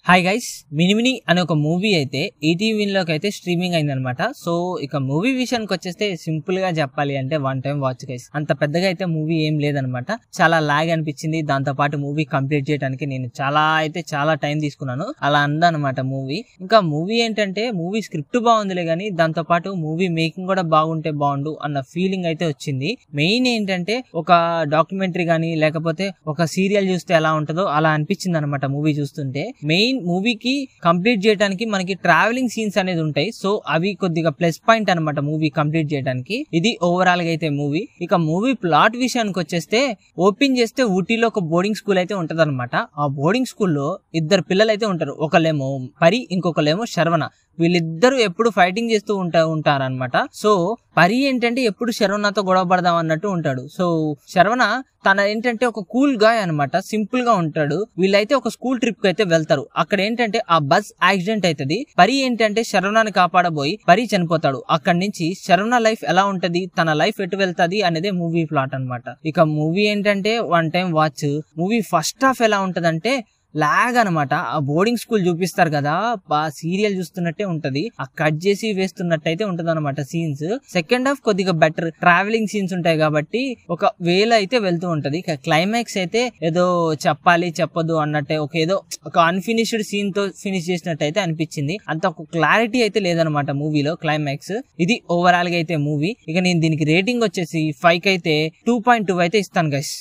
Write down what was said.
Hi guys, Minmini అనే ఒక movie అయితే ఈటీవీలోకి అయితే స్ట్రీమింగ్ అయిందనమాట. సో ఇక మూవీ విషయానికి వచ్చేస్తే సింపుల్ గా చెప్పాలి అంటే వన్ టైం వాచ్ గైస్. అంత పెద్దగా అయితే మూవీ ఏం లేదనమాట. చాలా లాగ్ అనిపించింది. దాంతో పాటు మూవీ కంప్లీట్ చేయడానికి నేను చాలా టైం తీసుకున్నాను. అలా అందనమాట మూవీ. ఇంకా మూవీ ఏంటంటే మూవీ స్క్రిప్ట్ బాగుందిలే గానీ దాంతో పాటు మూవీ మేకింగ్ కూడా బాగుంటే బాగుండు అన్న ఫీలింగ్ అయితే వచ్చింది. మెయిన్ ఏంటంటే ఒక డాక్యుమెంటరీ గానీ లేకపోతే ఒక సీరియల్ చూస్తే ఎలా ఉంటుందో అలా అనిపించింది అనమాట మూవీ చూస్తుంటే. మెయిన్ మూవీకి కంప్లీట్ చేయడానికి మనకి ట్రావెలింగ్ సీన్స్ అనేది ఉంటాయి. సో అవి కొద్దిగా ప్లస్ పాయింట్ అనమాట మూవీ కంప్లీట్ చేయడానికి. ఇది ఓవరాల్ గా అయితే మూవీ. ఇక మూవీ ప్లాట్ విషయానికి వచ్చేస్తే ఓపెన్ చేస్తే ఊటీలో ఒక బోర్డింగ్ స్కూల్ అయితే ఉంటది అనమాట. ఆ బోర్డింగ్ స్కూల్లో ఇద్దరు పిల్లలు అయితే ఉంటారు. ఒకళ్ళేమో పరి, ఇంకొకళ్ళేమో శరవణ. వీళ్ళిద్దరూ ఎప్పుడు ఫైటింగ్ చేస్తూ ఉంటారనమాట. సో పరి ఏంటంటే ఎప్పుడు శరవణతో గొడవ పడదాం అన్నట్టు ఉంటాడు. సో శరవణ తన ఏంటంటే ఒక కూల్ గాయ్ అనమాట, సింపుల్ గా ఉంటాడు. వీళ్ళైతే ఒక స్కూల్ ట్రిప్ కి అయితే వెళ్తారు. అక్కడ ఏంటంటే ఆ బస్ యాక్సిడెంట్ అవుతుంది. పరి ఏంటంటే శరవణని కాపాడబోయి పరి చనిపోతాడు. అక్కడి నుంచి శరవణ లైఫ్ ఎలా ఉంటది, తన లైఫ్ ఎటు వెళ్తాది అనేది మూవీ ప్లాట్ అనమాట. ఇక మూవీ ఏంటంటే one time watch. Movie first half ఎలా ఉంటదంటే లాగ్ అనమాట. ఆ బోర్డింగ్ స్కూల్ చూపిస్తారు కదా, సీరియల్ చూస్తున్నట్టే ఉంటది. ఆ కట్ చేసి వేస్తున్నట్టయితే ఉంటది అనమాట సీన్స్. సెకండ్ హాఫ్ కొద్దిగా బెటర్, ట్రావెలింగ్ సీన్స్ ఉంటాయి కాబట్టి ఒక వేలో అయితే వెళ్తూ ఉంటది. ఇక క్లైమాక్స్ అయితే ఏదో చెప్పాలి చెప్పొద్దు అన్నట్టే ఒక అన్ఫినిష్డ్ సీన్ తో ఫినిష్ చేసినట్టయితే అనిపించింది. అంత ఒక క్లారిటీ అయితే లేదనమాట మూవీలో క్లైమాక్స్. ఇది ఓవరాల్ గా అయితే మూవీ. ఇక నేను దీనికి రేటింగ్ వచ్చేసి 5 అయితే 2.2 అయితే ఇస్తాను గైస్.